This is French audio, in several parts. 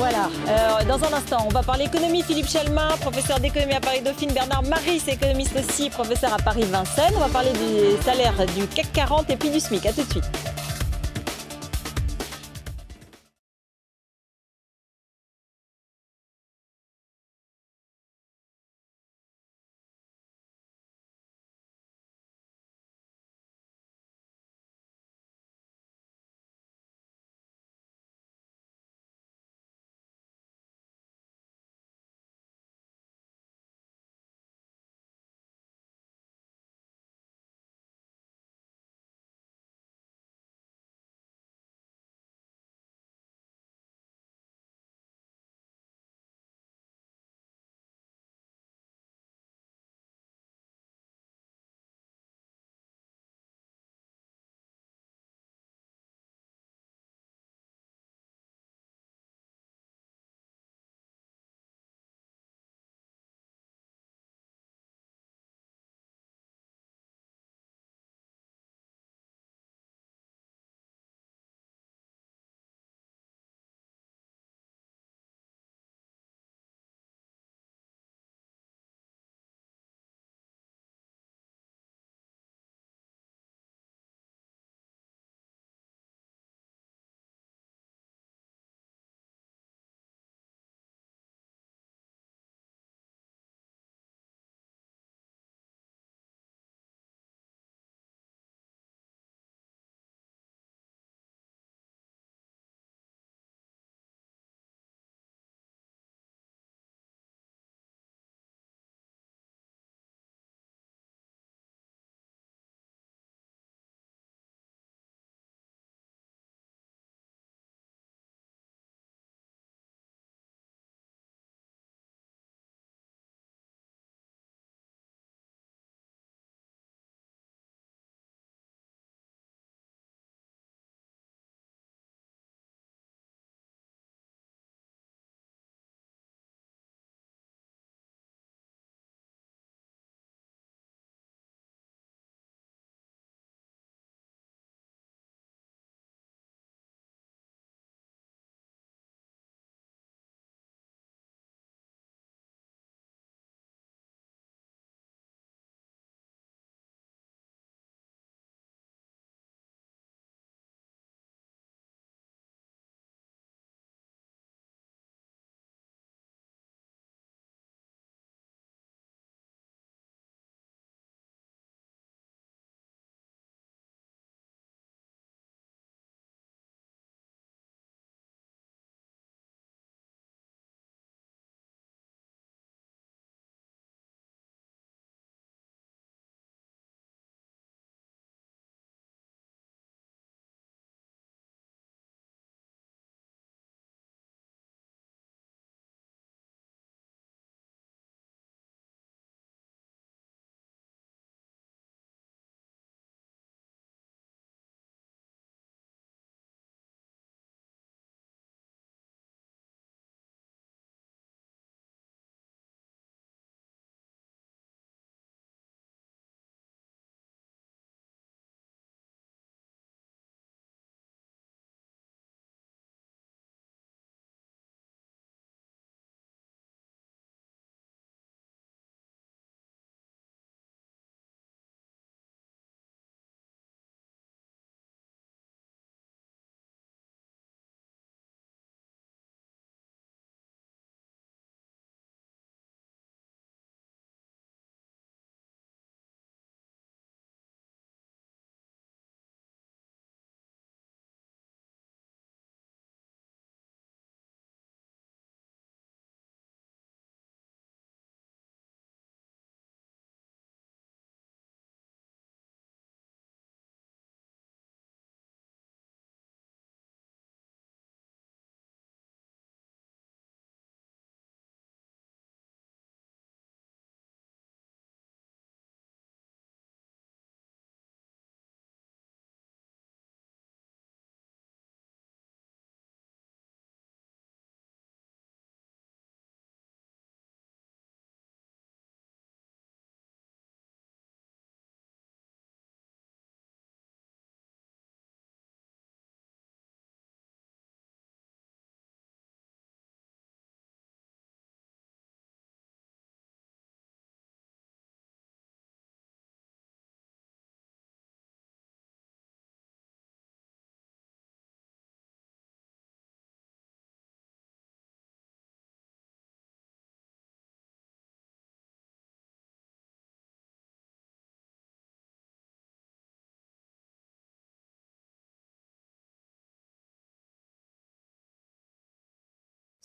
Voilà. Dans un instant, on va parler économie. Philippe Chalmin, professeur d'économie à Paris-Dauphine. Bernard Maris, économiste aussi, professeur à Paris-Vincennes. On va parler du salaire du CAC 40 et puis du SMIC. À tout de suite.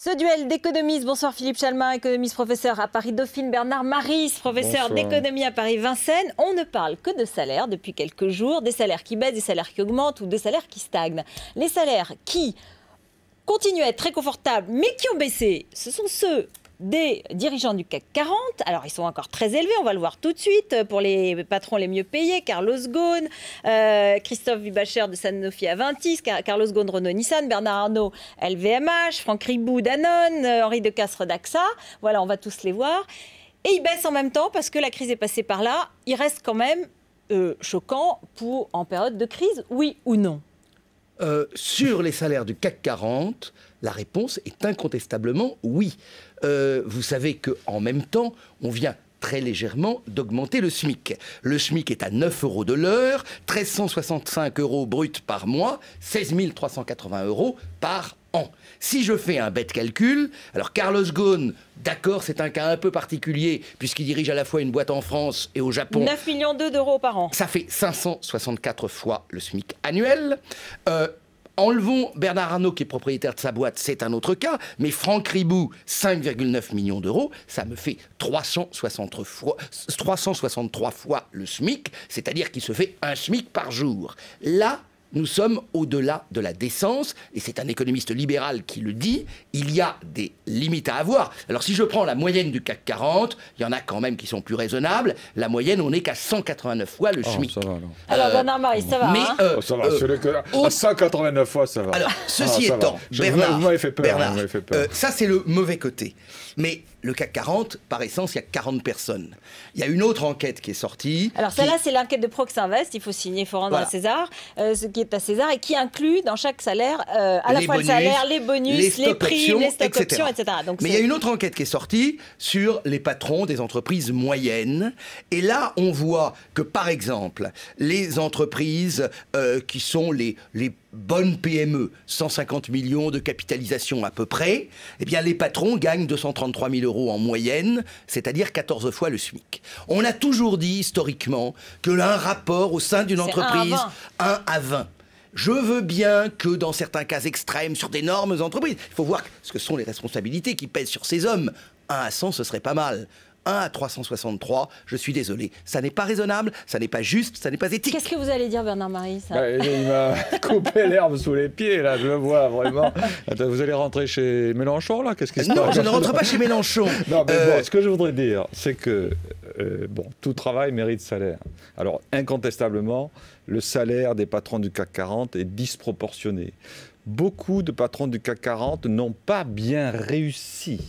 Ce duel d'économistes, bonsoir Philippe Chalmin, économiste professeur à Paris Dauphine, Bernard Maris, professeur d'économie à Paris Vincennes. On ne parle que de salaires depuis quelques jours, des salaires qui baissent, des salaires qui augmentent ou des salaires qui stagnent. Les salaires qui continuent à être très confortables mais qui ont baissé, ce sont ceux des dirigeants du CAC 40. Alors, ils sont encore très élevés, on va le voir tout de suite. Pour les patrons les mieux payés, Carlos Ghosn, Christophe Wibacher de Sanofi Aventis, Carlos Ghosn Renault Nissan, Bernard Arnault LVMH, Franck Ribou Danone, Henri de Castries d'AXA. Voilà, on va tous les voir. Et ils baissent en même temps parce que la crise est passée par là. Ils restent quand même choquants en période de crise, oui ou non? Sur les salaires du CAC 40, la réponse est incontestablement oui. Vous savez qu'en même temps, on vient très légèrement d'augmenter le SMIC. Le SMIC est à 9 € de l'heure, 1 365 € brut par mois, 16 380 € par an. Si je fais un bête calcul, alors Carlos Ghosn, d'accord, c'est un cas un peu particulier puisqu'il dirige à la fois une boîte en France et au Japon. 9,2 millions d'euros par an. Ça fait 564 fois le SMIC annuel. Enlevons Bernard Arnault qui est propriétaire de sa boîte, c'est un autre cas, mais Franck Ribou, 5,9 millions d'euros, ça me fait 363 fois le SMIC, c'est-à-dire qu'il se fait un SMIC par jour. Là, nous sommes au-delà de la décence, et c'est un économiste libéral qui le dit, il y a des limites à avoir. Alors si je prends la moyenne du CAC 40, il y en a quand même qui sont plus raisonnables, la moyenne on n'est qu'à 189 fois le SMIC. Ça va, alors Bernard Maris, ça va. Mais ça va, à 189 fois ça va. Alors ceci étant, Bernard, vous m'avez fait peur, Bernard, vous m'avez fait peur. Ça c'est le mauvais côté. Mais le CAC 40, par essence, il y a 40 personnes. Il y a une autre enquête qui est sortie. Alors celle-là, c'est l'enquête de Proxinvest, il faut signer, il faut rendre à César, ce qui est à César, et qui inclut dans chaque salaire à la fois le salaire, les bonus, les primes, les stock options, etc. Donc, mais il y a une autre enquête qui est sortie sur les patrons des entreprises moyennes. Et là, on voit que, par exemple, les entreprises qui sont les bonnes PME, 150 millions de capitalisation à peu près, eh bien les patrons gagnent 233 000 € en moyenne, c'est-à-dire 14 fois le SMIC. On a toujours dit historiquement que un rapport au sein d'une entreprise, 1 à 20. Je veux bien que dans certains cas extrêmes, sur d'énormes entreprises, il faut voir ce que sont les responsabilités qui pèsent sur ces hommes. 1 à 100, ce serait pas mal. 1 à 363, je suis désolé. Ça n'est pas raisonnable, ça n'est pas juste, ça n'est pas éthique. Qu'est-ce que vous allez dire, Bernard Maris? Il m'a coupé l'herbe sous les pieds, là, je le vois vraiment. Attends, vous allez rentrer chez Mélenchon, là? Qu'est-ce qui se passe? Non, je ne rentre pas chez Mélenchon. Non, mais bon, ce que je voudrais dire, c'est que tout travail mérite salaire. Alors, incontestablement, le salaire des patrons du CAC 40 est disproportionné. Beaucoup de patrons du CAC 40 n'ont pas bien réussi.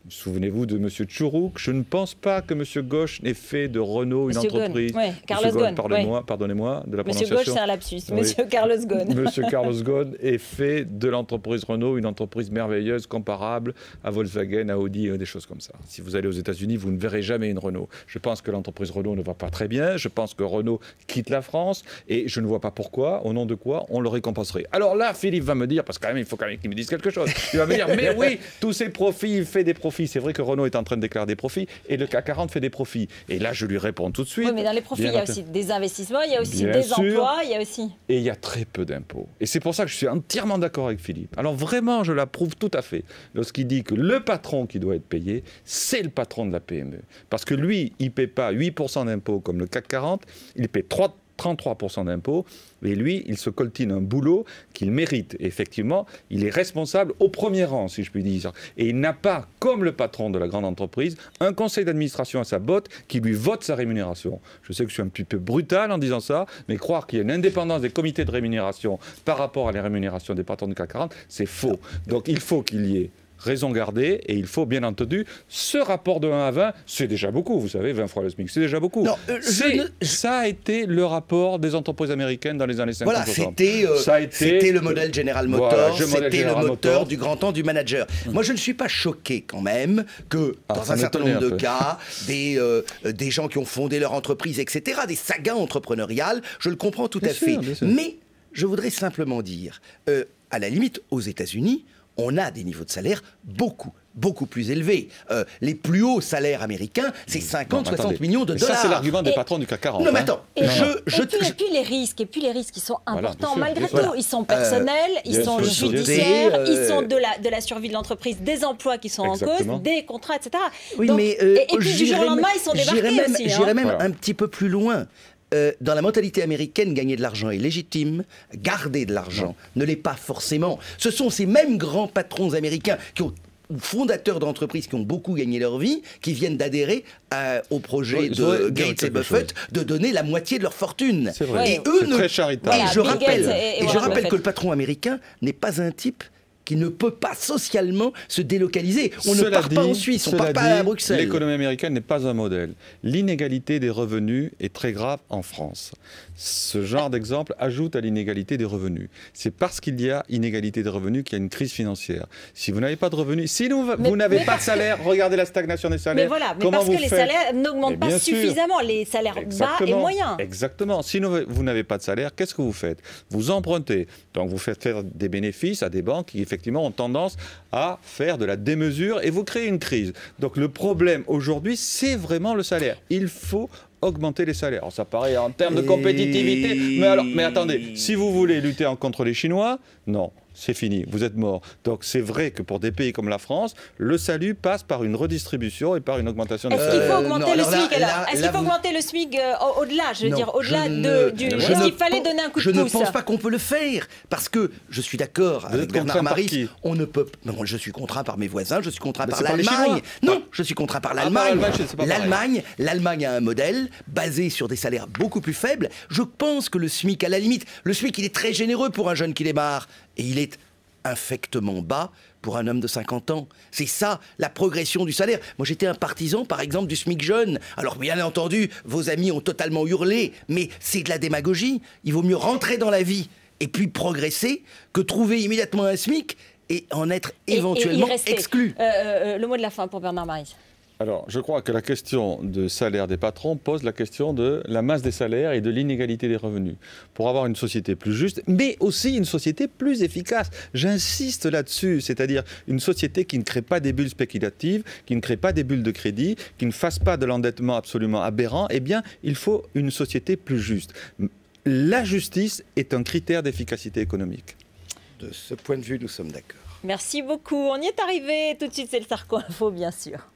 Souvenez-vous de M. Tchourouk. Je ne pense pas que M. Gauche ait fait de Renault une entreprise. Oui, Carlos Ghosn. Pardonnez-moi de la prononciation. M. Gauche, c'est un lapsus. Oui. M. Carlos Ghosn. M. Carlos Ghosn ait fait de l'entreprise Renault une entreprise merveilleuse, comparable à Volkswagen, à Audi et des choses comme ça. Si vous allez aux États-Unis, vous ne verrez jamais une Renault. Je pense que l'entreprise Renault ne va pas très bien. Je pense que Renault quitte la France et je ne vois pas pourquoi, au nom de quoi, on le récompenserait. Alors là, Philippe va me dire, parce qu'il faut quand même qu'il me dise quelque chose. Il va me dire, mais oui, tous ces profits, il fait des profits. C'est vrai que Renault est en train de déclarer des profits et le CAC 40 fait des profits. Et là, je lui réponds tout de suite. Oui, mais dans les profits, il y a aussi des investissements, il y a aussi des emplois, il y a aussi... Et il y a très peu d'impôts. Et c'est pour ça que je suis entièrement d'accord avec Philippe. Alors vraiment, je l'approuve tout à fait lorsqu'il dit que le patron qui doit être payé, c'est le patron de la PME. Parce que lui, il ne paie pas 8% d'impôts comme le CAC 40, il paie 33% d'impôts, et lui, il se coltine un boulot qu'il mérite. Et effectivement, il est responsable au premier rang, si je puis dire. Et il n'a pas, comme le patron de la grande entreprise, un conseil d'administration à sa botte qui lui vote sa rémunération. Je sais que je suis un petit peu brutal en disant ça, mais croire qu'il y a une indépendance des comités de rémunération par rapport à les rémunérations des patrons du CAC 40, c'est faux. Donc il faut qu'il y ait raison gardée, et il faut bien entendu, ce rapport de 1 à 20, c'est déjà beaucoup, vous savez, 20 fois le SMIC, c'est déjà beaucoup. Non, ça a été le rapport des entreprises américaines dans les années 50. Voilà, c'était le modèle General Motors, voilà, c'était le moteur du grand temps du manager. Moi, je ne suis pas choqué quand même que, dans un certain nombre de cas, des gens qui ont fondé leur entreprise, etc., des sagas entrepreneuriales, je le comprends tout à fait. Mais je voudrais simplement dire, à la limite, aux États-Unis, on a des niveaux de salaire beaucoup, beaucoup plus élevés. Les plus hauts salaires américains, c'est 50-60 millions de dollars. Ça, c'est l'argument des patrons du CAC 40. Non, mais attends. Et puis les risques, ils sont importants malgré tout. Ils sont personnels, ils sont judiciaires, ils sont de la survie de l'entreprise, des emplois qui sont en cause, des contrats, etc. Oui, donc, mais et puis du jour au lendemain, ils sont débarqués aussi. J'irais même un petit peu plus loin. Dans la mentalité américaine, gagner de l'argent est légitime, garder de l'argent ne l'est pas forcément. Ce sont ces mêmes grands patrons américains ou fondateurs d'entreprises qui ont beaucoup gagné leur vie, qui viennent d'adhérer au projet de Gates et Buffett de donner la moitié de leur fortune. C'est vrai. Et eux très charitable. Et je rappelle que le patron américain n'est pas un type qui ne peut pas socialement se délocaliser. On ne part pas en Suisse, on ne part pas à Bruxelles. L'économie américaine n'est pas un modèle. L'inégalité des revenus est très grave en France. Ce genre d'exemple ajoute à l'inégalité des revenus. C'est parce qu'il y a inégalité des revenus qu'il y a une crise financière. Si vous n'avez pas de revenus, si vous n'avez pas de salaire, regardez la stagnation des salaires. Mais voilà, parce que les salaires n'augmentent pas suffisamment, les salaires bas et moyens. Exactement. Si vous n'avez pas de salaire, qu'est-ce que vous faites? Vous empruntez. Donc vous faites faire des bénéfices à des banques qui effectivement ont tendance à faire de la démesure et vous créez une crise. Donc le problème aujourd'hui, c'est vraiment le salaire. Il faut augmenter les salaires. Alors, ça paraît en termes de compétitivité, mais attendez, si vous voulez lutter contre les Chinois, non. C'est fini, vous êtes mort. Donc c'est vrai que pour des pays comme la France, le salut passe par une redistribution et par une augmentation des salaires. Est-ce qu'il faut augmenter le SMIC alors? Est-ce qu'il faut augmenter le SMIC au-delà? Je veux dire, au-delà du... Est-ce qu'il fallait donner un coup de pouce? Je ne pense pas qu'on peut le faire, parce que je suis d'accord avec Bernard Maris, on ne peut... Non, je suis contraint par mes voisins, je suis contraint par l'Allemagne. Non, je suis contraint par l'Allemagne. L'Allemagne a un modèle basé sur des salaires beaucoup plus faibles. Je pense que le SMIC, à la limite, le SMIC, il est très généreux pour un jeune qui démarre. Et il est infectement bas pour un homme de 50 ans. C'est ça, la progression du salaire. Moi, j'étais un partisan, par exemple, du SMIC jeune. Alors, bien entendu, vos amis ont totalement hurlé, mais c'est de la démagogie. Il vaut mieux rentrer dans la vie et puis progresser que trouver immédiatement un SMIC et en être éventuellement exclu. Le mot de la fin pour Bernard Maris. Alors, je crois que la question de salaire des patrons pose la question de la masse des salaires et de l'inégalité des revenus. Pour avoir une société plus juste, mais aussi une société plus efficace. J'insiste là-dessus, c'est-à-dire une société qui ne crée pas des bulles spéculatives, qui ne crée pas des bulles de crédit, qui ne fasse pas de l'endettement absolument aberrant. Eh bien, il faut une société plus juste. La justice est un critère d'efficacité économique. De ce point de vue, nous sommes d'accord. Merci beaucoup. On y est arrivé. Tout de suite, c'est le Sarko Info, bien sûr.